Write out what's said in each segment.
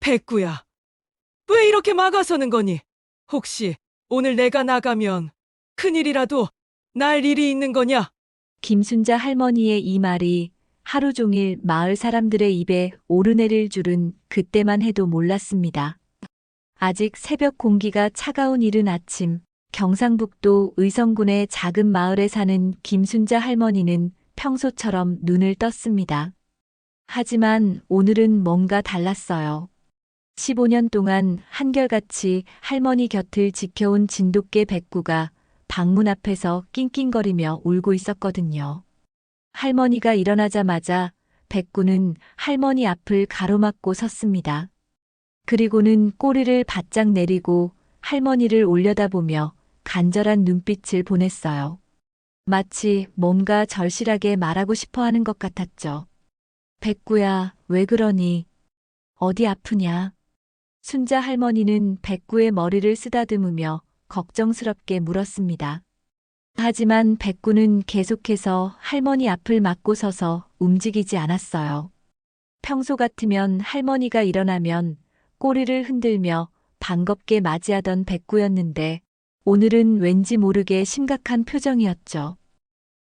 백구야, 왜 이렇게 막아서는 거니? 혹시 오늘 내가 나가면 큰일이라도 날 일이 있는 거냐? 김순자 할머니의 이 말이 하루 종일 마을 사람들의 입에 오르내릴 줄은 그때만 해도 몰랐습니다. 아직 새벽 공기가 차가운 이른 아침, 경상북도 의성군의 작은 마을에 사는 김순자 할머니는 평소처럼 눈을 떴습니다. 하지만 오늘은 뭔가 달랐어요. 15년 동안 한결같이 할머니 곁을 지켜온 진돗개 백구가 방문 앞에서 낑낑거리며 울고 있었거든요. 할머니가 일어나자마자 백구는 할머니 앞을 가로막고 섰습니다. 그리고는 꼬리를 바짝 내리고 할머니를 올려다보며 간절한 눈빛을 보냈어요. 마치 뭔가 절실하게 말하고 싶어 하는 것 같았죠. 백구야, 왜 그러니? 어디 아프냐? 순자 할머니는 백구의 머리를 쓰다듬으며 걱정스럽게 물었습니다. 하지만 백구는 계속해서 할머니 앞을 막고 서서 움직이지 않았어요. 평소 같으면 할머니가 일어나면 꼬리를 흔들며 반갑게 맞이하던 백구였는데 오늘은 왠지 모르게 심각한 표정이었죠.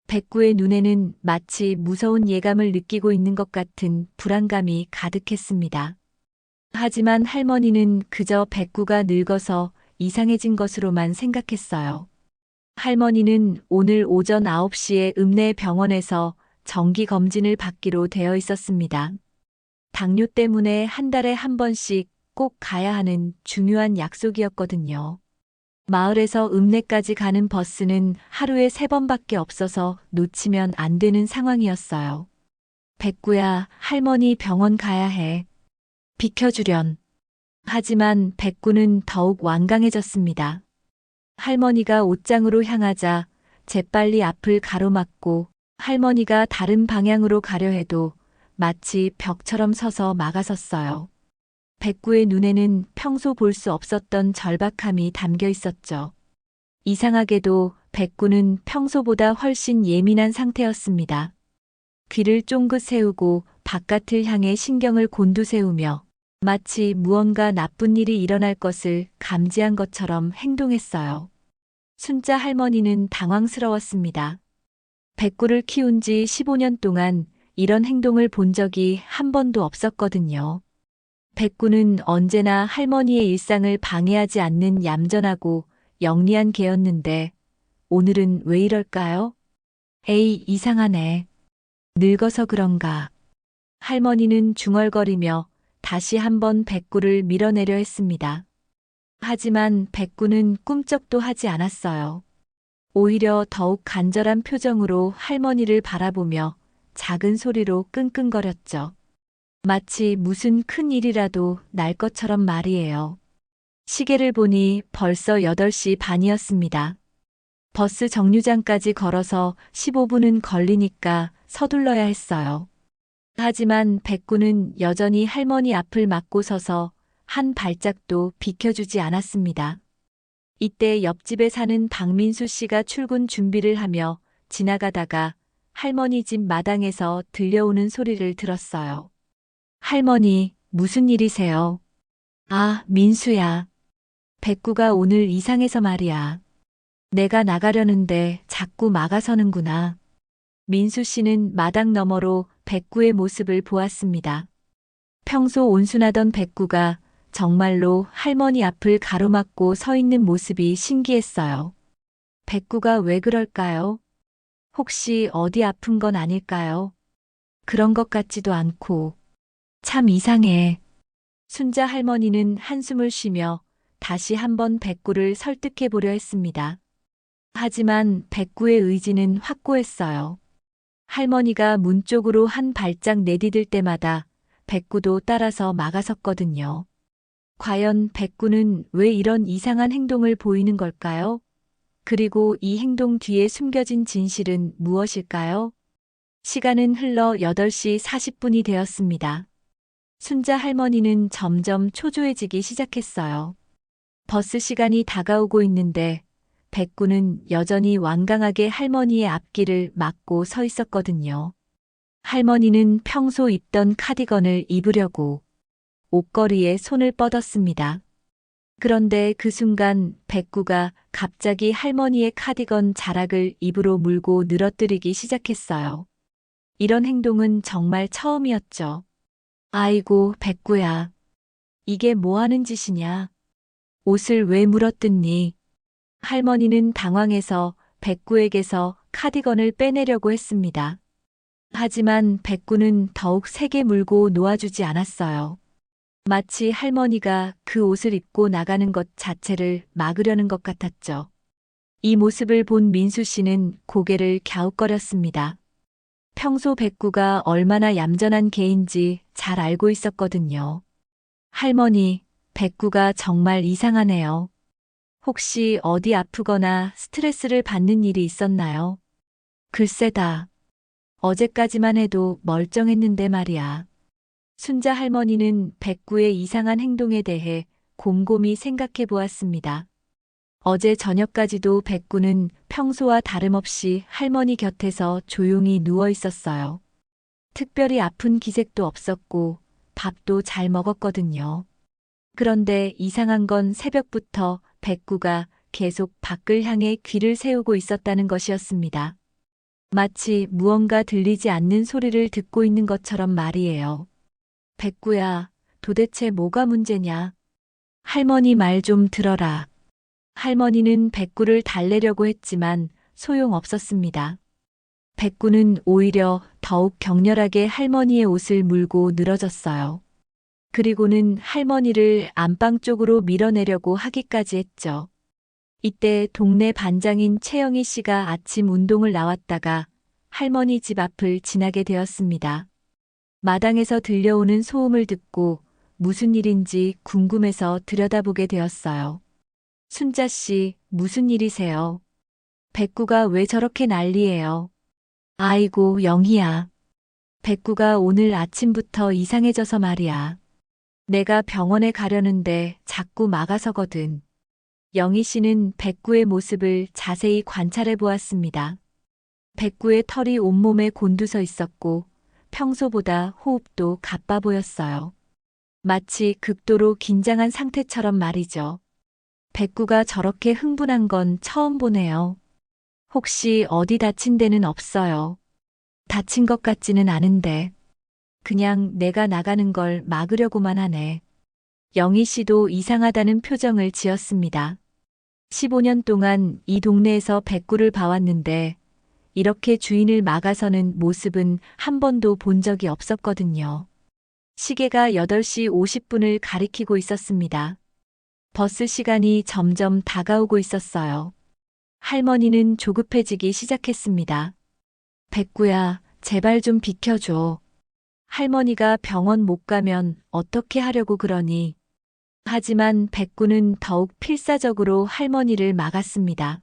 백구의 눈에는 마치 무서운 예감을 느끼고 있는 것 같은 불안감이 가득했습니다. 하지만 할머니는 그저 백구가 늙어서 이상해진 것으로만 생각했어요. 할머니는 오늘 오전 9시에 읍내 병원에서 정기 검진을 받기로 되어 있었습니다. 당뇨 때문에 한 달에 한 번씩 꼭 가야 하는 중요한 약속이었거든요. 마을에서 읍내까지 가는 버스는 하루에 3번밖에 없어서 놓치면 안 되는 상황이었어요. 백구야, 할머니 병원 가야 해. 비켜주련. 하지만 백구는 더욱 완강해졌습니다. 할머니가 옷장으로 향하자 재빨리 앞을 가로막고 할머니가 다른 방향으로 가려 해도 마치 벽처럼 서서 막아섰어요. 백구의 눈에는 평소 볼 수 없었던 절박함이 담겨 있었죠. 이상하게도 백구는 평소보다 훨씬 예민한 상태였습니다. 귀를 쫑긋 세우고 바깥을 향해 신경을 곤두세우며 마치 무언가 나쁜 일이 일어날 것을 감지한 것처럼 행동했어요. 순자 할머니는 당황스러웠습니다. 백구를 키운 지 15년 동안 이런 행동을 본 적이 한 번도 없었거든요. 백구는 언제나 할머니의 일상을 방해하지 않는 얌전하고 영리한 개였는데 오늘은 왜 이럴까요? 에이, 이상하네. 늙어서 그런가. 할머니는 중얼거리며 다시 한번 백구를 밀어내려 했습니다. 하지만 백구는 꿈쩍도 하지 않았어요. 오히려 더욱 간절한 표정으로 할머니를 바라보며 작은 소리로 끙끙거렸죠. 마치 무슨 큰 일이라도 날 것처럼 말이에요. 시계를 보니 벌써 8시 반이었습니다. 버스 정류장까지 걸어서 15분은 걸리니까 서둘러야 했어요. 하지만 백구는 여전히 할머니 앞을 막고 서서 한 발짝도 비켜주지 않았습니다. 이때 옆집에 사는 박민수 씨가 출근 준비를 하며 지나가다가 할머니 집 마당에서 들려오는 소리를 들었어요. 할머니, 무슨 일이세요? 아, 민수야. 백구가 오늘 이상해서 말이야. 내가 나가려는데 자꾸 막아서는구나. 민수 씨는 마당 너머로 백구의 모습을 보았습니다. 평소 온순하던 백구가 정말로 할머니 앞을 가로막고 서 있는 모습이 신기했어요. 백구가 왜 그럴까요? 혹시 어디 아픈 건 아닐까요? 그런 것 같지도 않고. 참 이상해. 순자 할머니는 한숨을 쉬며 다시 한번 백구를 설득해 보려 했습니다. 하지만 백구의 의지는 확고했어요. 할머니가 문 쪽으로 한 발짝 내디딜 때마다 백구도 따라서 막아섰거든요. 과연 백구는 왜 이런 이상한 행동을 보이는 걸까요? 그리고 이 행동 뒤에 숨겨진 진실은 무엇일까요? 시간은 흘러 8시 40분이 되었습니다. 순자 할머니는 점점 초조해지기 시작했어요. 버스 시간이 다가오고 있는데 백구는 여전히 완강하게 할머니의 앞길을 막고 서 있었거든요. 할머니는 평소 입던 카디건을 입으려고 옷걸이에 손을 뻗었습니다. 그런데 그 순간 백구가 갑자기 할머니의 카디건 자락을 입으로 물고 늘어뜨리기 시작했어요. 이런 행동은 정말 처음이었죠. 아이고, 백구야. 이게 뭐 하는 짓이냐? 옷을 왜 물어뜯니? 할머니는 당황해서 백구에게서 카디건을 빼내려고 했습니다. 하지만 백구는 더욱 세게 물고 놓아주지 않았어요. 마치 할머니가 그 옷을 입고 나가는 것 자체를 막으려는 것 같았죠. 이 모습을 본 민수 씨는 고개를 갸웃거렸습니다. 평소 백구가 얼마나 얌전한 개인지 잘 알고 있었거든요. 할머니, 백구가 정말 이상하네요. 혹시 어디 아프거나 스트레스를 받는 일이 있었나요? 글쎄다. 어제까지만 해도 멀쩡했는데 말이야. 순자 할머니는 백구의 이상한 행동에 대해 곰곰이 생각해 보았습니다. 어제 저녁까지도 백구는 평소와 다름없이 할머니 곁에서 조용히 누워 있었어요. 특별히 아픈 기색도 없었고 밥도 잘 먹었거든요. 그런데 이상한 건 새벽부터 백구가 계속 밖을 향해 귀를 세우고 있었다는 것이었습니다. 마치 무언가 들리지 않는 소리를 듣고 있는 것처럼 말이에요. 백구야, 도대체 뭐가 문제냐? 할머니 말 좀 들어라. 할머니는 백구를 달래려고 했지만 소용없었습니다. 백구는 오히려 더욱 격렬하게 할머니의 옷을 물고 늘어졌어요. 그리고는 할머니를 안방 쪽으로 밀어내려고 하기까지 했죠. 이때 동네 반장인 최영희 씨가 아침 운동을 나왔다가 할머니 집 앞을 지나게 되었습니다. 마당에서 들려오는 소음을 듣고 무슨 일인지 궁금해서 들여다보게 되었어요. 순자 씨, 무슨 일이세요? 백구가 왜 저렇게 난리예요? 아이고, 영희야. 백구가 오늘 아침부터 이상해져서 말이야. 내가 병원에 가려는데 자꾸 막아서거든. 영희 씨는 백구의 모습을 자세히 관찰해 보았습니다. 백구의 털이 온몸에 곤두서 있었고 평소보다 호흡도 가빠 보였어요. 마치 극도로 긴장한 상태처럼 말이죠. 백구가 저렇게 흥분한 건 처음 보네요. 혹시 어디 다친 데는 없어요? 다친 것 같지는 않은데. 그냥 내가 나가는 걸 막으려고만 하네. 영희 씨도 이상하다는 표정을 지었습니다. 15년 동안 이 동네에서 백구를 봐왔는데 이렇게 주인을 막아서는 모습은 한 번도 본 적이 없었거든요. 시계가 8시 50분을 가리키고 있었습니다. 버스 시간이 점점 다가오고 있었어요. 할머니는 조급해지기 시작했습니다. 백구야, 제발 좀 비켜줘. 할머니가 병원 못 가면 어떻게 하려고 그러니? 하지만 백구는 더욱 필사적으로 할머니를 막았습니다.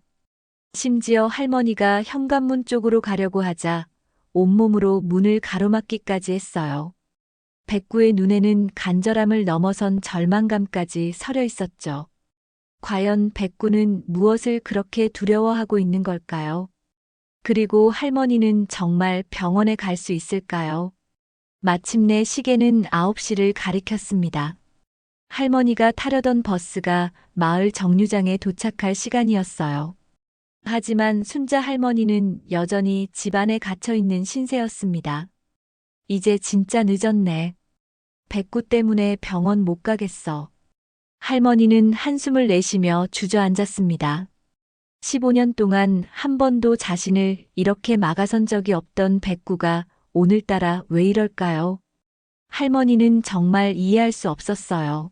심지어 할머니가 현관문 쪽으로 가려고 하자 온몸으로 문을 가로막기까지 했어요. 백구의 눈에는 간절함을 넘어선 절망감까지 서려 있었죠. 과연 백구는 무엇을 그렇게 두려워하고 있는 걸까요? 그리고 할머니는 정말 병원에 갈 수 있을까요? 마침내 시계는 9시를 가리켰습니다. 할머니가 타려던 버스가 마을 정류장에 도착할 시간이었어요. 하지만 순자 할머니는 여전히 집 안에 갇혀 있는 신세였습니다. 이제 진짜 늦었네. 백구 때문에 병원 못 가겠어. 할머니는 한숨을 내쉬며 주저앉았습니다. 15년 동안 한 번도 자신을 이렇게 막아선 적이 없던 백구가 오늘따라 왜 이럴까요? 할머니는 정말 이해할 수 없었어요.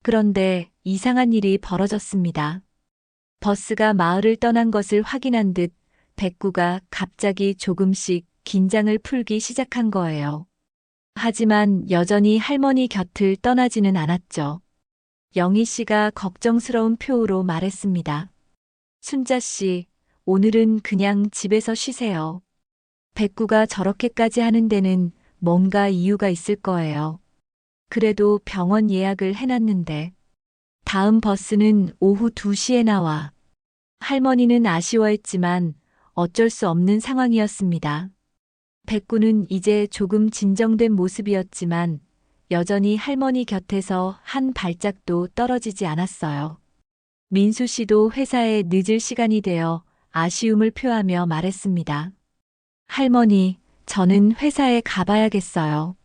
그런데 이상한 일이 벌어졌습니다. 버스가 마을을 떠난 것을 확인한 듯 백구가 갑자기 조금씩 긴장을 풀기 시작한 거예요. 하지만 여전히 할머니 곁을 떠나지는 않았죠. 영희 씨가 걱정스러운 표우로 말했습니다. 순자 씨, 오늘은 그냥 집에서 쉬세요. 백구가 저렇게까지 하는 데는 뭔가 이유가 있을 거예요. 그래도 병원 예약을 해놨는데 다음 버스는 오후 2시에 나와. 할머니는 아쉬워했지만 어쩔 수 없는 상황이었습니다. 백구는 이제 조금 진정된 모습이었지만 여전히 할머니 곁에서 한 발짝도 떨어지지 않았어요. 민수 씨도 회사에 늦을 시간이 되어 아쉬움을 표하며 말했습니다. 할머니, 저는 회사에 가봐야겠어요.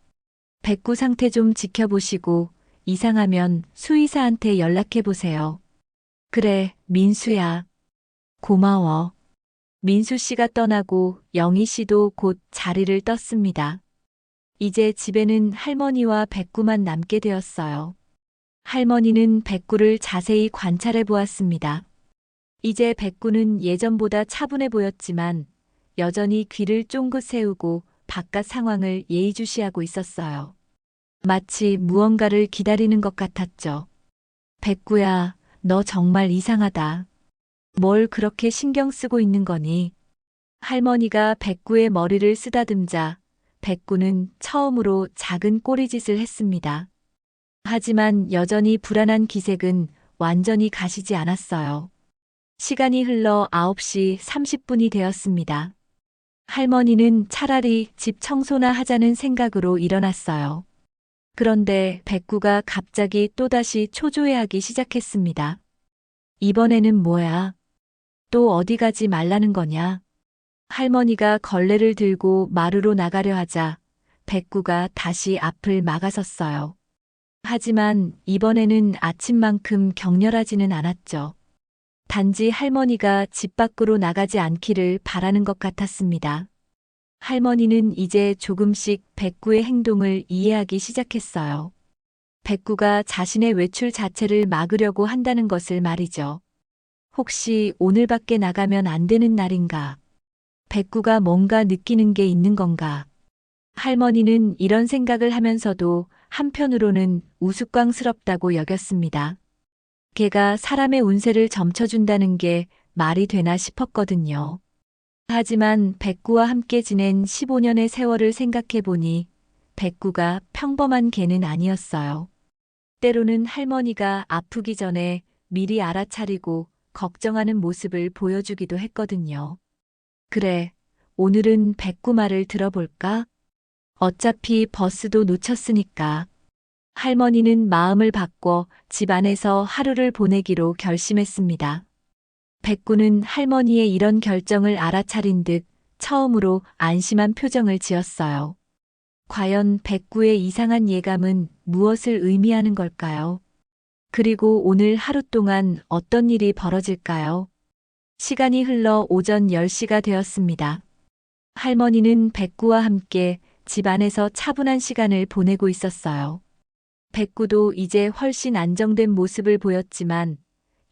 백구 상태 좀 지켜보시고 이상하면 수의사한테 연락해 보세요. 그래, 민수야. 고마워. 민수 씨가 떠나고 영희 씨도 곧 자리를 떴습니다. 이제 집에는 할머니와 백구만 남게 되었어요. 할머니는 백구를 자세히 관찰해 보았습니다. 이제 백구는 예전보다 차분해 보였지만 여전히 귀를 쫑긋 세우고 바깥 상황을 예의주시하고 있었어요. 마치 무언가를 기다리는 것 같았죠. 백구야, 너 정말 이상하다. 뭘 그렇게 신경 쓰고 있는 거니? 할머니가 백구의 머리를 쓰다듬자 백구는 처음으로 작은 꼬리짓을 했습니다. 하지만 여전히 불안한 기색은 완전히 가시지 않았어요. 시간이 흘러 9시 30분이 되었습니다. 할머니는 차라리 집 청소나 하자는 생각으로 일어났어요. 그런데 백구가 갑자기 또다시 초조해하기 시작했습니다. 이번에는 뭐야? 또 어디 가지 말라는 거냐? 할머니가 걸레를 들고 마루로 나가려 하자 백구가 다시 앞을 막아섰어요. 하지만 이번에는 아침만큼 격렬하지는 않았죠. 단지 할머니가 집 밖으로 나가지 않기를 바라는 것 같았습니다. 할머니는 이제 조금씩 백구의 행동을 이해하기 시작했어요. 백구가 자신의 외출 자체를 막으려고 한다는 것을 말이죠. 혹시 오늘밖에 나가면 안 되는 날인가? 백구가 뭔가 느끼는 게 있는 건가? 할머니는 이런 생각을 하면서도 한편으로는 우스꽝스럽다고 여겼습니다. 걔가 사람의 운세를 점쳐준다는 게 말이 되나 싶었거든요. 하지만 백구와 함께 지낸 15년의 세월을 생각해 보니 백구가 평범한 개는 아니었어요. 때로는 할머니가 아프기 전에 미리 알아차리고 걱정하는 모습을 보여주기도 했거든요. 그래, 오늘은 백구 말을 들어볼까? 어차피 버스도 놓쳤으니까. 할머니는 마음을 바꿔 집 안에서 하루를 보내기로 결심했습니다. 백구는 할머니의 이런 결정을 알아차린 듯 처음으로 안심한 표정을 지었어요. 과연 백구의 이상한 예감은 무엇을 의미하는 걸까요? 그리고 오늘 하루 동안 어떤 일이 벌어질까요? 시간이 흘러 오전 10시가 되었습니다. 할머니는 백구와 함께 집 안에서 차분한 시간을 보내고 있었어요. 백구도 이제 훨씬 안정된 모습을 보였지만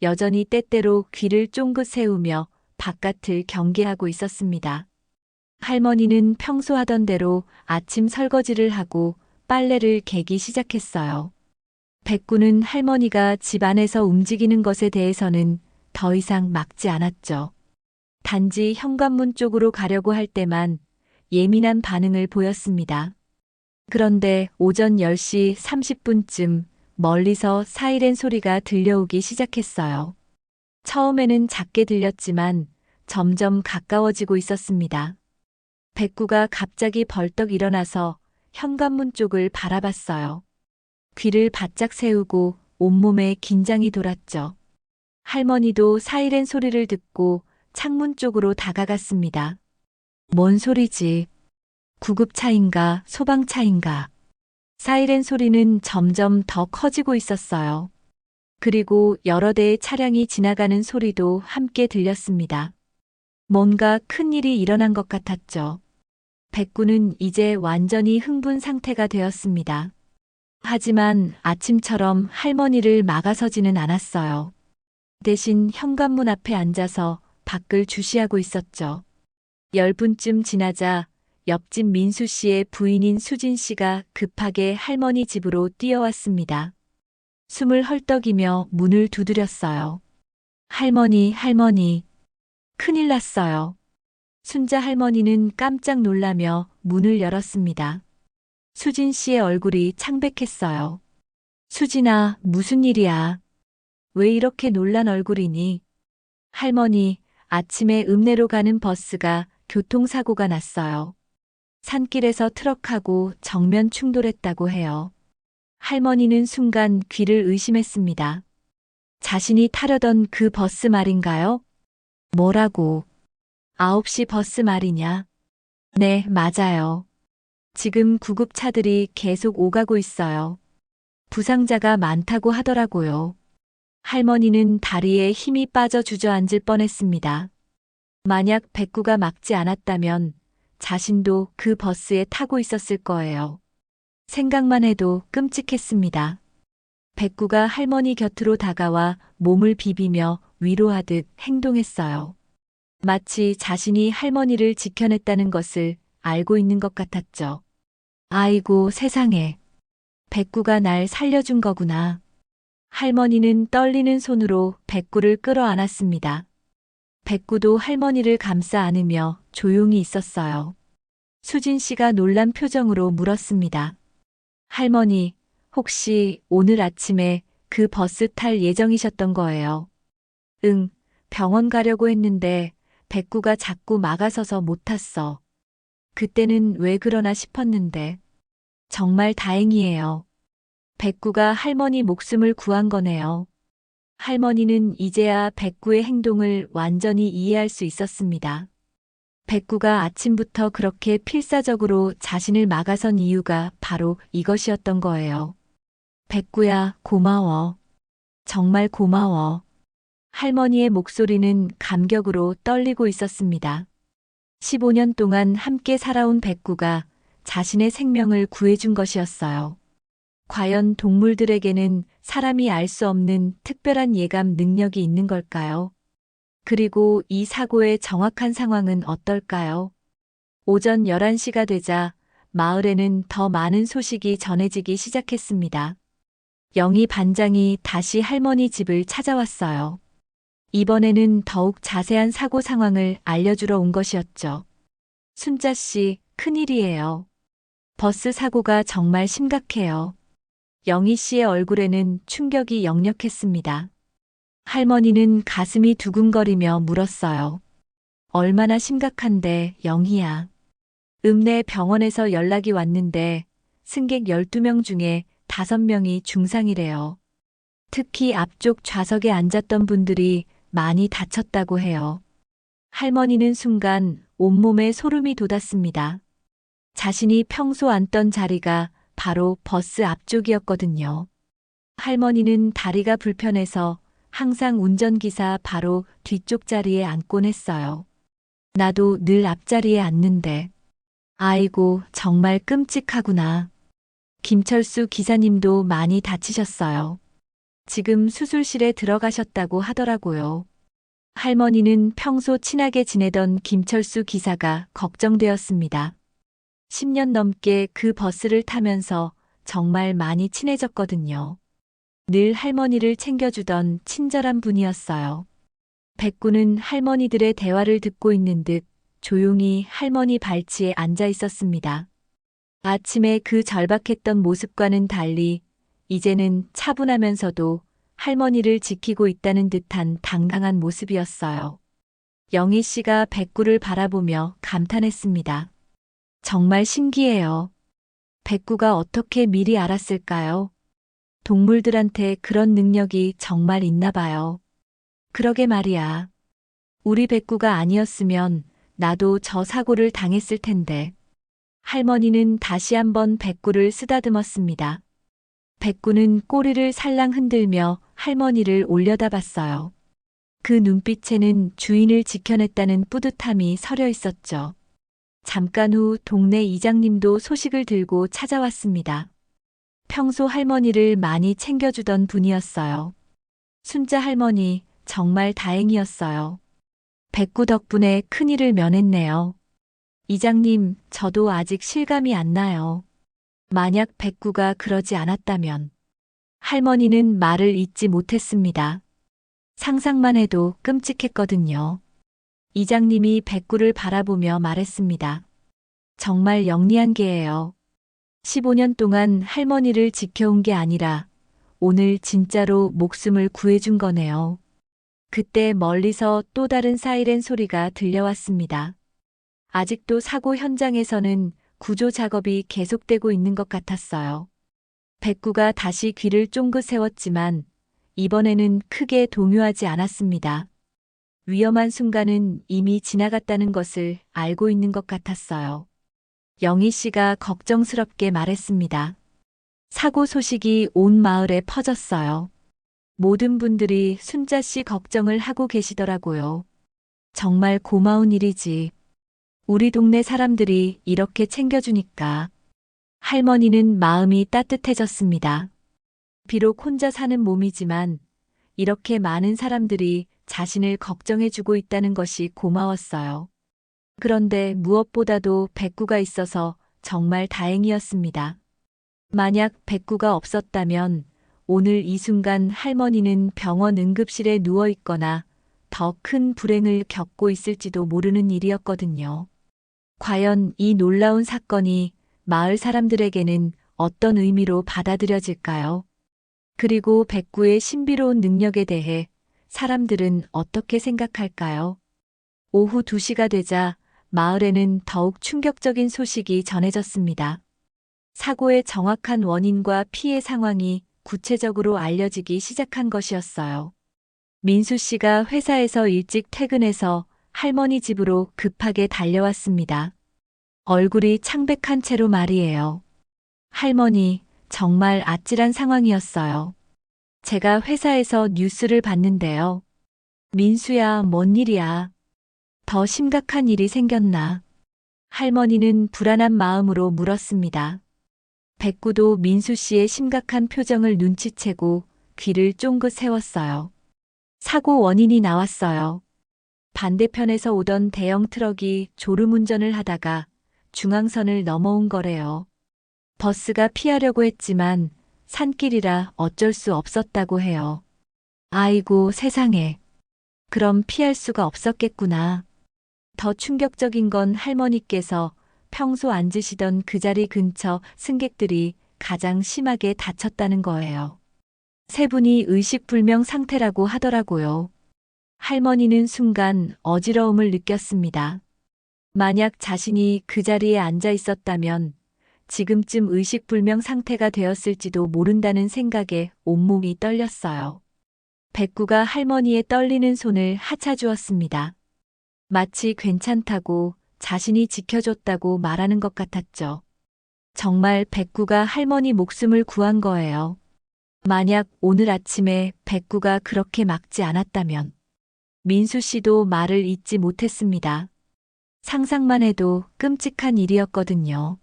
여전히 때때로 귀를 쫑긋 세우며 바깥을 경계하고 있었습니다. 할머니는 평소 하던 대로 아침 설거지를 하고 빨래를 개기 시작했어요. 백구는 할머니가 집 안에서 움직이는 것에 대해서는 더 이상 막지 않았죠. 단지 현관문 쪽으로 가려고 할 때만 예민한 반응을 보였습니다. 그런데 오전 10시 30분쯤 멀리서 사이렌 소리가 들려오기 시작했어요. 처음에는 작게 들렸지만 점점 가까워지고 있었습니다. 백구가 갑자기 벌떡 일어나서 현관문 쪽을 바라봤어요. 귀를 바짝 세우고 온몸에 긴장이 돌았죠. 할머니도 사이렌 소리를 듣고 창문 쪽으로 다가갔습니다. 뭔 소리지? 구급차인가 소방차인가? 사이렌 소리는 점점 더 커지고 있었어요. 그리고 여러 대의 차량이 지나가는 소리도 함께 들렸습니다. 뭔가 큰일이 일어난 것 같았죠. 백구는 이제 완전히 흥분 상태가 되었습니다. 하지만 아침처럼 할머니를 막아서지는 않았어요. 대신 현관문 앞에 앉아서 밖을 주시하고 있었죠. 10분쯤 지나자 옆집 민수 씨의 부인인 수진 씨가 급하게 할머니 집으로 뛰어왔습니다. 숨을 헐떡이며 문을 두드렸어요. 할머니, 할머니. 큰일 났어요. 순자 할머니는 깜짝 놀라며 문을 열었습니다. 수진 씨의 얼굴이 창백했어요. 수진아, 무슨 일이야? 왜 이렇게 놀란 얼굴이니? 할머니, 아침에 읍내로 가는 버스가 교통사고가 났어요. 산길에서 트럭하고 정면 충돌했다고 해요. 할머니는 순간 귀를 의심했습니다. 자신이 타려던 그 버스 말인가요? 뭐라고? 9시 버스 말이냐? 네, 맞아요. 지금 구급차들이 계속 오가고 있어요. 부상자가 많다고 하더라고요. 할머니는 다리에 힘이 빠져 주저앉을 뻔했습니다. 만약 백구가 막지 않았다면 자신도 그 버스에 타고 있었을 거예요. 생각만 해도 끔찍했습니다. 백구가 할머니 곁으로 다가와 몸을 비비며 위로하듯 행동했어요. 마치 자신이 할머니를 지켜냈다는 것을 알고 있는 것 같았죠. 아이고 세상에. 백구가 날 살려준 거구나. 할머니는 떨리는 손으로 백구를 끌어안았습니다. 백구도 할머니를 감싸 안으며 조용히 있었어요. 수진 씨가 놀란 표정으로 물었습니다. 할머니, 혹시 오늘 아침에 그 버스 탈 예정이셨던 거예요? 응, 병원 가려고 했는데 백구가 자꾸 막아서서 못 탔어. 그때는 왜 그러나 싶었는데. 정말 다행이에요. 백구가 할머니 목숨을 구한 거네요. 할머니는 이제야 백구의 행동을 완전히 이해할 수 있었습니다. 백구가 아침부터 그렇게 필사적으로 자신을 막아선 이유가 바로 이것이었던 거예요. 백구야, 고마워. 정말 고마워. 할머니의 목소리는 감격으로 떨리고 있었습니다. 15년 동안 함께 살아온 백구가 자신의 생명을 구해준 것이었어요. 과연 동물들에게는 사람이 알 수 없는 특별한 예감 능력이 있는 걸까요? 그리고 이 사고의 정확한 상황은 어떨까요? 오전 11시가 되자 마을에는 더 많은 소식이 전해지기 시작했습니다. 영희 반장이 다시 할머니 집을 찾아왔어요. 이번에는 더욱 자세한 사고 상황을 알려주러 온 것이었죠. 순자 씨, 큰일이에요. 버스 사고가 정말 심각해요. 영희 씨의 얼굴에는 충격이 역력했습니다. 할머니는 가슴이 두근거리며 물었어요. 얼마나 심각한데, 영희야. 읍내 병원에서 연락이 왔는데 승객 12명 중에 5명이 중상이래요. 특히 앞쪽 좌석에 앉았던 분들이 많이 다쳤다고 해요. 할머니는 순간 온몸에 소름이 돋았습니다. 자신이 평소 앉던 자리가 바로 버스 앞쪽이었거든요. 할머니는 다리가 불편해서 항상 운전기사 바로 뒤쪽 자리에 앉곤 했어요. 나도 늘 앞자리에 앉는데. 아이고, 정말 끔찍하구나. 김철수 기사님도 많이 다치셨어요. 지금 수술실에 들어가셨다고 하더라고요. 할머니는 평소 친하게 지내던 김철수 기사가 걱정되었습니다. 10년 넘게 그 버스를 타면서 정말 많이 친해졌거든요. 늘 할머니를 챙겨주던 친절한 분이었어요. 백구는 할머니들의 대화를 듣고 있는 듯 조용히 할머니 발치에 앉아 있었습니다. 아침에 그 절박했던 모습과는 달리 이제는 차분하면서도 할머니를 지키고 있다는 듯한 당당한 모습이었어요. 영희 씨가 백구를 바라보며 감탄했습니다. 정말 신기해요. 백구가 어떻게 미리 알았을까요? 동물들한테 그런 능력이 정말 있나 봐요. 그러게 말이야. 우리 백구가 아니었으면 나도 저 사고를 당했을 텐데. 할머니는 다시 한번 백구를 쓰다듬었습니다. 백구는 꼬리를 살랑 흔들며 할머니를 올려다봤어요. 그 눈빛에는 주인을 지켜냈다는 뿌듯함이 서려 있었죠. 잠깐 후 동네 이장님도 소식을 들고 찾아왔습니다. 평소 할머니를 많이 챙겨주던 분이었어요. 순자 할머니, 정말 다행이었어요. 백구 덕분에 큰일을 면했네요. 이장님, 저도 아직 실감이 안 나요. 만약 백구가 그러지 않았다면. 할머니는 말을 잇지 못했습니다. 상상만 해도 끔찍했거든요. 이장님이 백구를 바라보며 말했습니다. 정말 영리한 개예요. 15년 동안 할머니를 지켜온 게 아니라 오늘 진짜로 목숨을 구해준 거네요. 그때 멀리서 또 다른 사이렌 소리가 들려왔습니다. 아직도 사고 현장에서는 구조 작업이 계속되고 있는 것 같았어요. 백구가 다시 귀를 쫑긋 세웠지만 이번에는 크게 동요하지 않았습니다. 위험한 순간은 이미 지나갔다는 것을 알고 있는 것 같았어요. 영희 씨가 걱정스럽게 말했습니다. 사고 소식이 온 마을에 퍼졌어요. 모든 분들이 순자 씨 걱정을 하고 계시더라고요. 정말 고마운 일이지. 우리 동네 사람들이 이렇게 챙겨주니까. 할머니는 마음이 따뜻해졌습니다. 비록 혼자 사는 몸이지만 이렇게 많은 사람들이 자신을 걱정해주고 있다는 것이 고마웠어요. 그런데 무엇보다도 백구가 있어서 정말 다행이었습니다. 만약 백구가 없었다면 오늘 이 순간 할머니는 병원 응급실에 누워 있거나 더 큰 불행을 겪고 있을지도 모르는 일이었거든요. 과연 이 놀라운 사건이 마을 사람들에게는 어떤 의미로 받아들여질까요? 그리고 백구의 신비로운 능력에 대해 사람들은 어떻게 생각할까요? 오후 2시가 되자 마을에는 더욱 충격적인 소식이 전해졌습니다. 사고의 정확한 원인과 피해 상황이 구체적으로 알려지기 시작한 것이었어요. 민수 씨가 회사에서 일찍 퇴근해서 할머니 집으로 급하게 달려왔습니다. 얼굴이 창백한 채로 말이에요. 할머니, 정말 아찔한 상황이었어요. 제가 회사에서 뉴스를 봤는데요. 민수야, 뭔 일이야? 더 심각한 일이 생겼나? 할머니는 불안한 마음으로 물었습니다. 백구도 민수 씨의 심각한 표정을 눈치채고 귀를 쫑긋 세웠어요. 사고 원인이 나왔어요. 반대편에서 오던 대형 트럭이 졸음운전을 하다가 중앙선을 넘어온 거래요. 버스가 피하려고 했지만 산길이라 어쩔 수 없었다고 해요. 아이고 세상에. 그럼 피할 수가 없었겠구나. 더 충격적인 건 할머니께서 평소 앉으시던 그 자리 근처 승객들이 가장 심하게 다쳤다는 거예요. 세 분이 의식불명 상태라고 하더라고요. 할머니는 순간 어지러움을 느꼈습니다. 만약 자신이 그 자리에 앉아 있었다면 지금쯤 의식불명 상태가 되었을지도 모른다는 생각에 온몸이 떨렸어요. 백구가 할머니의 떨리는 손을 하차주었습니다. 마치 괜찮다고 자신이 지켜줬다고 말하는 것 같았죠. 정말 백구가 할머니 목숨을 구한 거예요. 만약 오늘 아침에 백구가 그렇게 막지 않았다면 민수 씨도 말을 잇지 못했습니다. 상상만 해도 끔찍한 일이었거든요.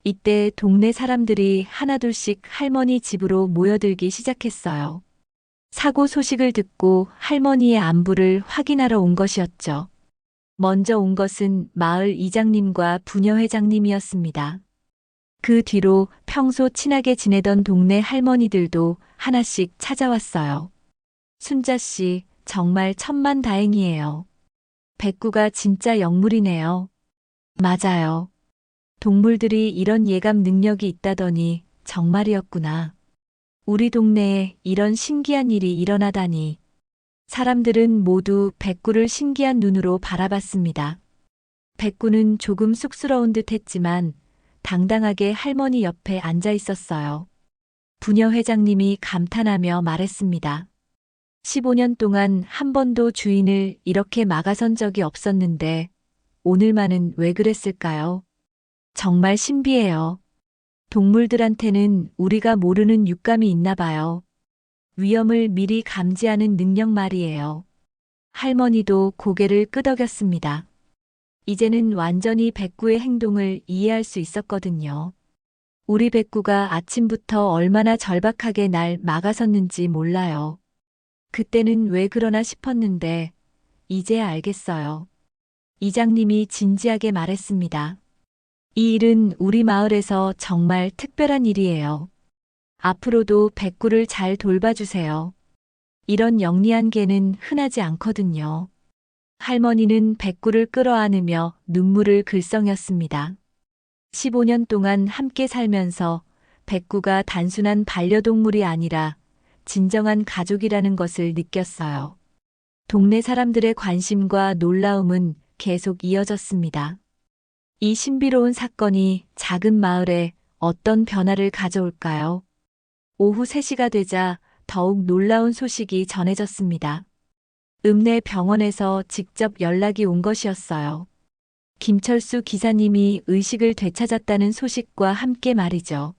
이때 동네 사람들이 하나둘씩 할머니 집으로 모여들기 시작했어요. 사고 소식을 듣고 할머니의 안부를 확인하러 온 것이었죠. 먼저 온 것은 마을 이장님과 부녀회장님이었습니다. 그 뒤로 평소 친하게 지내던 동네 할머니들도 하나씩 찾아왔어요. 순자 씨, 정말 천만다행이에요. 백구가 진짜 영물이네요. 맞아요. 동물들이 이런 예감 능력이 있다더니 정말이었구나. 우리 동네에 이런 신기한 일이 일어나다니. 사람들은 모두 백구를 신기한 눈으로 바라봤습니다. 백구는 조금 쑥스러운 듯 했지만 당당하게 할머니 옆에 앉아 있었어요. 부녀 회장님이 감탄하며 말했습니다. 15년 동안 한 번도 주인을 이렇게 막아선 적이 없었는데 오늘만은 왜 그랬을까요? 정말 신비해요. 동물들한테는 우리가 모르는 육감이 있나 봐요. 위험을 미리 감지하는 능력 말이에요. 할머니도 고개를 끄덕였습니다. 이제는 완전히 백구의 행동을 이해할 수 있었거든요. 우리 백구가 아침부터 얼마나 절박하게 날 막아섰는지 몰라요. 그때는 왜 그러나 싶었는데 이제야 알겠어요. 이장님이 진지하게 말했습니다. 이 일은 우리 마을에서 정말 특별한 일이에요. 앞으로도 백구를 잘 돌봐주세요. 이런 영리한 개는 흔하지 않거든요. 할머니는 백구를 끌어안으며 눈물을 글썽였습니다. 15년 동안 함께 살면서 백구가 단순한 반려동물이 아니라 진정한 가족이라는 것을 느꼈어요. 동네 사람들의 관심과 놀라움은 계속 이어졌습니다. 이 신비로운 사건이 작은 마을에 어떤 변화를 가져올까요? 오후 3시가 되자 더욱 놀라운 소식이 전해졌습니다. 읍내 병원에서 직접 연락이 온 것이었어요. 김철수 기사님이 의식을 되찾았다는 소식과 함께 말이죠.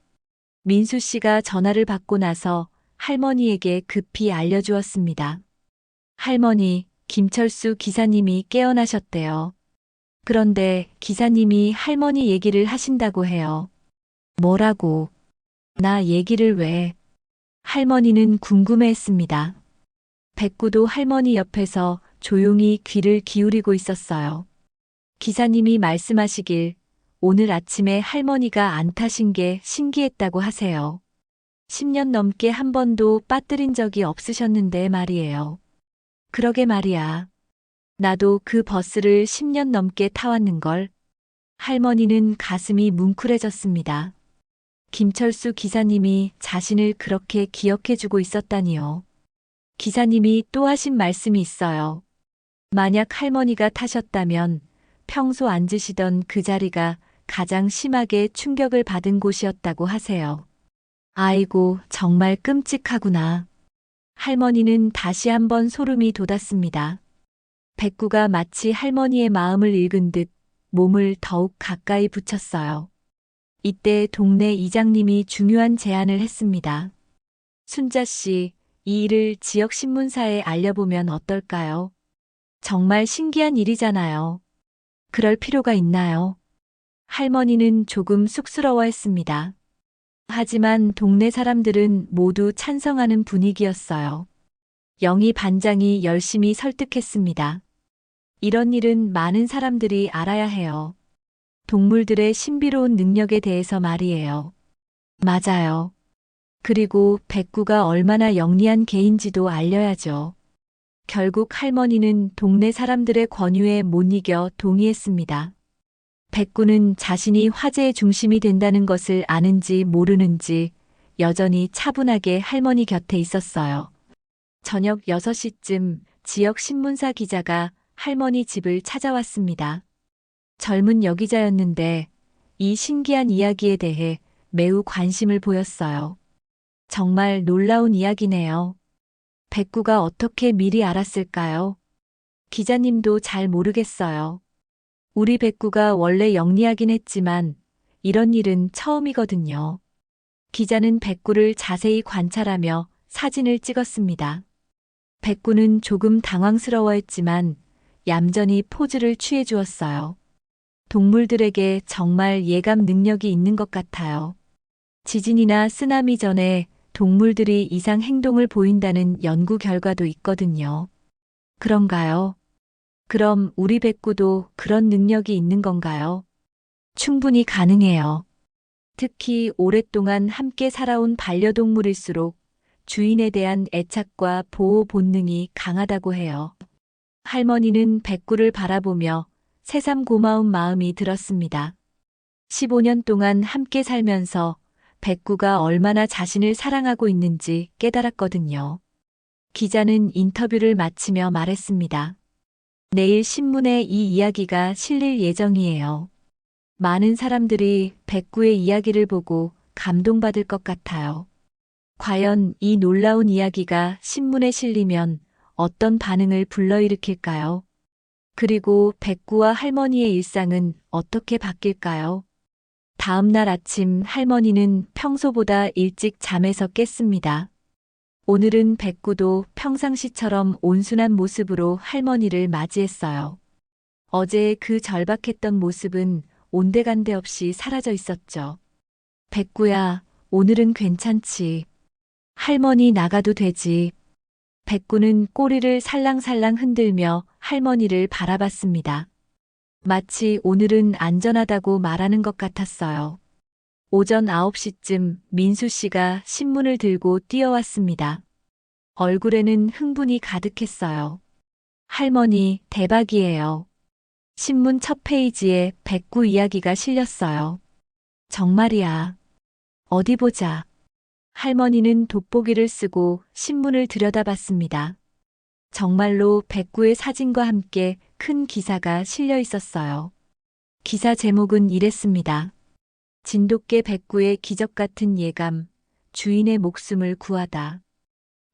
민수 씨가 전화를 받고 나서 할머니에게 급히 알려주었습니다. 할머니, 김철수 기사님이 깨어나셨대요. 그런데 기사님이 할머니 얘기를 하신다고 해요. 뭐라고? 나 얘기를 왜? 할머니는 궁금해했습니다. 백구도 할머니 옆에서 조용히 귀를 기울이고 있었어요. 기사님이 말씀하시길 오늘 아침에 할머니가 안 타신 게 신기했다고 하세요. 10년 넘게 한 번도 빠뜨린 적이 없으셨는데 말이에요. 그러게 말이야. 나도 그 버스를 10년 넘게 타왔는걸. 할머니는 가슴이 뭉클해졌습니다. 김철수 기사님이 자신을 그렇게 기억해주고 있었다니요. 기사님이 또 하신 말씀이 있어요. 만약 할머니가 타셨다면 평소 앉으시던 그 자리가 가장 심하게 충격을 받은 곳이었다고 하세요. 아이고, 정말 끔찍하구나. 할머니는 다시 한번 소름이 돋았습니다. 백구가 마치 할머니의 마음을 읽은 듯 몸을 더욱 가까이 붙였어요. 이때 동네 이장님이 중요한 제안을 했습니다. 순자 씨, 이 일을 지역 신문사에 알려보면 어떨까요? 정말 신기한 일이잖아요. 그럴 필요가 있나요? 할머니는 조금 쑥스러워했습니다. 하지만 동네 사람들은 모두 찬성하는 분위기였어요. 영희 반장이 열심히 설득했습니다. 이런 일은 많은 사람들이 알아야 해요. 동물들의 신비로운 능력에 대해서 말이에요. 맞아요. 그리고 백구가 얼마나 영리한 개인지도 알려야죠. 결국 할머니는 동네 사람들의 권유에 못 이겨 동의했습니다. 백구는 자신이 화제의 중심이 된다는 것을 아는지 모르는지 여전히 차분하게 할머니 곁에 있었어요. 저녁 6시쯤 지역 신문사 기자가 할머니 집을 찾아왔습니다. 젊은 여기자였는데 이 신기한 이야기에 대해 매우 관심을 보였어요. 정말 놀라운 이야기네요. 백구가 어떻게 미리 알았을까요? 기자님도 잘 모르겠어요. 우리 백구가 원래 영리하긴 했지만 이런 일은 처음이거든요. 기자는 백구를 자세히 관찰하며 사진을 찍었습니다. 백구는 조금 당황스러워했지만 얌전히 포즈를 취해 주었어요. 동물들에게 정말 예감 능력이 있는 것 같아요. 지진이나 쓰나미 전에 동물들이 이상 행동을 보인다는 연구 결과도 있거든요. 그런가요? 그럼 우리 백구도 그런 능력이 있는 건가요? 충분히 가능해요. 특히 오랫동안 함께 살아온 반려동물일수록 주인에 대한 애착과 보호 본능이 강하다고 해요. 할머니는 백구를 바라보며 새삼 고마운 마음이 들었습니다. 15년 동안 함께 살면서 백구가 얼마나 자신을 사랑하고 있는지 깨달았거든요. 기자는 인터뷰를 마치며 말했습니다. 내일 신문에 이 이야기가 실릴 예정이에요. 많은 사람들이 백구의 이야기를 보고 감동받을 것 같아요. 과연 이 놀라운 이야기가 신문에 실리면 어떤 반응을 불러일으킬까요? 그리고 백구와 할머니의 일상은 어떻게 바뀔까요? 다음 날 아침 할머니는 평소보다 일찍 잠에서 깼습니다. 오늘은 백구도 평상시처럼 온순한 모습으로 할머니를 맞이했어요. 어제의 그 절박했던 모습은 온데간데 없이 사라져 있었죠. 백구야, 오늘은 괜찮지. 할머니 나가도 되지. 백구는 꼬리를 살랑살랑 흔들며 할머니를 바라봤습니다. 마치 오늘은 안전하다고 말하는 것 같았어요. 오전 9시쯤 민수 씨가 신문을 들고 뛰어왔습니다. 얼굴에는 흥분이 가득했어요. 할머니, 대박이에요. 신문 첫 페이지에 백구 이야기가 실렸어요. 정말이야. 어디 보자. 할머니는 돋보기를 쓰고 신문을 들여다봤습니다. 정말로 백구의 사진과 함께 큰 기사가 실려 있었어요. 기사 제목은 이랬습니다. 진돗개 백구의 기적 같은 예감, 주인의 목숨을 구하다.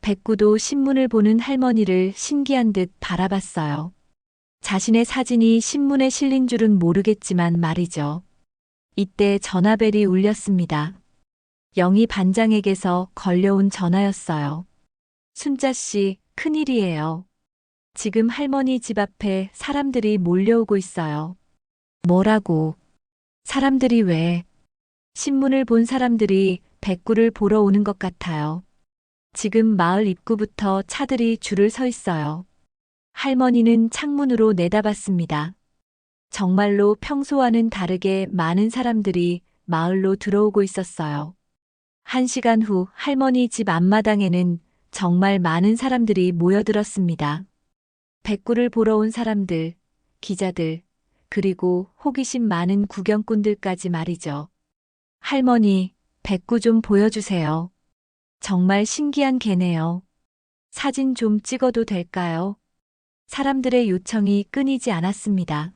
백구도 신문을 보는 할머니를 신기한 듯 바라봤어요. 자신의 사진이 신문에 실린 줄은 모르겠지만 말이죠. 이때 전화벨이 울렸습니다. 영희 반장에게서 걸려온 전화였어요. 순자 씨, 큰일이에요. 지금 할머니 집 앞에 사람들이 몰려오고 있어요. 뭐라고? 사람들이 왜? 신문을 본 사람들이 백구를 보러 오는 것 같아요. 지금 마을 입구부터 차들이 줄을 서 있어요. 할머니는 창문으로 내다봤습니다. 정말로 평소와는 다르게 많은 사람들이 마을로 들어오고 있었어요. 1시간 후 할머니 집 앞마당에는 정말 많은 사람들이 모여들었습니다. 백구를 보러 온 사람들, 기자들, 그리고 호기심 많은 구경꾼들까지 말이죠. 할머니, 백구 좀 보여주세요. 정말 신기한 개네요. 사진 좀 찍어도 될까요? 사람들의 요청이 끊이지 않았습니다.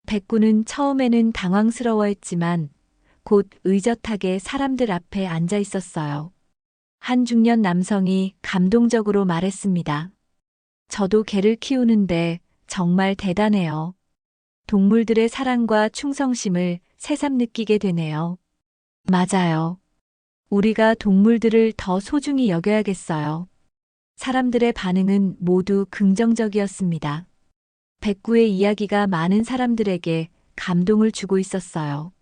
백구는 처음에는 당황스러워했지만 곧 의젓하게 사람들 앞에 앉아 있었어요. 한 중년 남성이 감동적으로 말했습니다. 저도 개를 키우는데 정말 대단해요. 동물들의 사랑과 충성심을 새삼 느끼게 되네요. 맞아요. 우리가 동물들을 더 소중히 여겨야겠어요. 사람들의 반응은 모두 긍정적이었습니다. 백구의 이야기가 많은 사람들에게 감동을 주고 있었어요.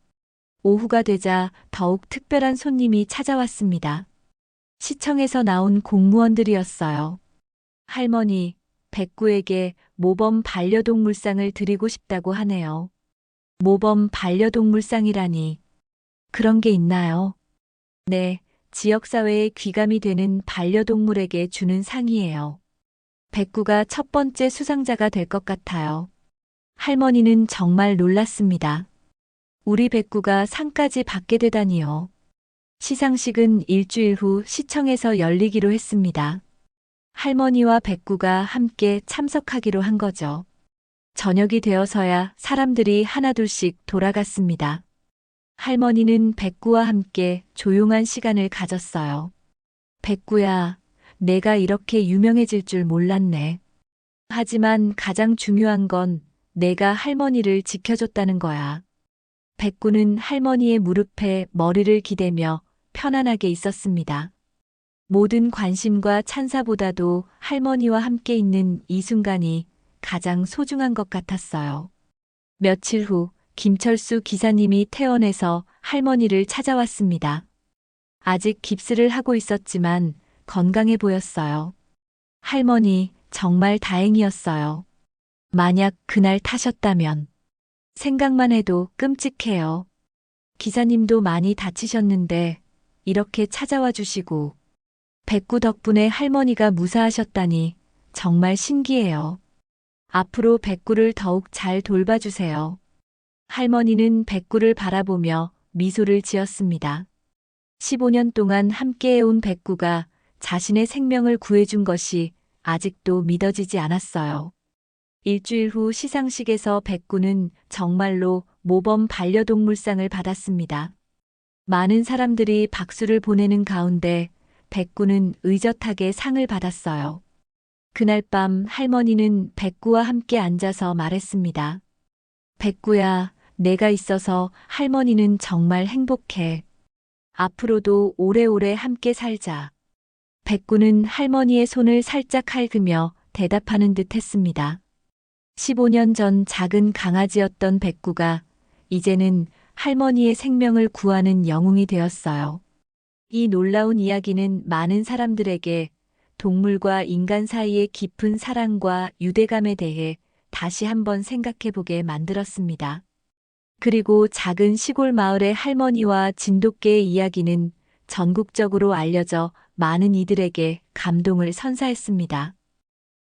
오후가 되자 더욱 특별한 손님이 찾아왔습니다. 시청에서 나온 공무원들이었어요. 할머니, 백구에게 모범 반려동물상을 드리고 싶다고 하네요. 모범 반려동물상이라니. 그런 게 있나요? 네, 지역사회에 귀감이 되는 반려동물에게 주는 상이에요. 백구가 첫 번째 수상자가 될 것 같아요. 할머니는 정말 놀랐습니다. 우리 백구가 상까지 받게 되다니요. 시상식은 일주일 후 시청에서 열리기로 했습니다. 할머니와 백구가 함께 참석하기로 한 거죠. 저녁이 되어서야 사람들이 하나둘씩 돌아갔습니다. 할머니는 백구와 함께 조용한 시간을 가졌어요. 백구야, 내가 이렇게 유명해질 줄 몰랐네. 하지만 가장 중요한 건 내가 할머니를 지켜줬다는 거야. 백구는 할머니의 무릎에 머리를 기대며 편안하게 있었습니다. 모든 관심과 찬사보다도 할머니와 함께 있는 이 순간이 가장 소중한 것 같았어요. 며칠 후 김철수 기사님이 퇴원해서 할머니를 찾아왔습니다. 아직 깁스를 하고 있었지만 건강해 보였어요. 할머니, 정말 다행이었어요. 만약 그날 타셨다면. 생각만 해도 끔찍해요. 기사님도 많이 다치셨는데 이렇게 찾아와 주시고 백구 덕분에 할머니가 무사하셨다니 정말 신기해요. 앞으로 백구를 더욱 잘 돌봐주세요. 할머니는 백구를 바라보며 미소를 지었습니다. 15년 동안 함께해온 백구가 자신의 생명을 구해준 것이 아직도 믿어지지 않았어요. 일주일 후 시상식에서 백구는 정말로 모범 반려동물상을 받았습니다. 많은 사람들이 박수를 보내는 가운데 백구는 의젓하게 상을 받았어요. 그날 밤 할머니는 백구와 함께 앉아서 말했습니다. 백구야, 내가 있어서 할머니는 정말 행복해. 앞으로도 오래오래 함께 살자. 백구는 할머니의 손을 살짝 핥으며 대답하는 듯 했습니다. 15년 전 작은 강아지였던 백구가 이제는 할머니의 생명을 구하는 영웅이 되었어요. 이 놀라운 이야기는 많은 사람들에게 동물과 인간 사이의 깊은 사랑과 유대감에 대해 다시 한번 생각해 보게 만들었습니다. 그리고 작은 시골 마을의 할머니와 진돗개의 이야기는 전국적으로 알려져 많은 이들에게 감동을 선사했습니다.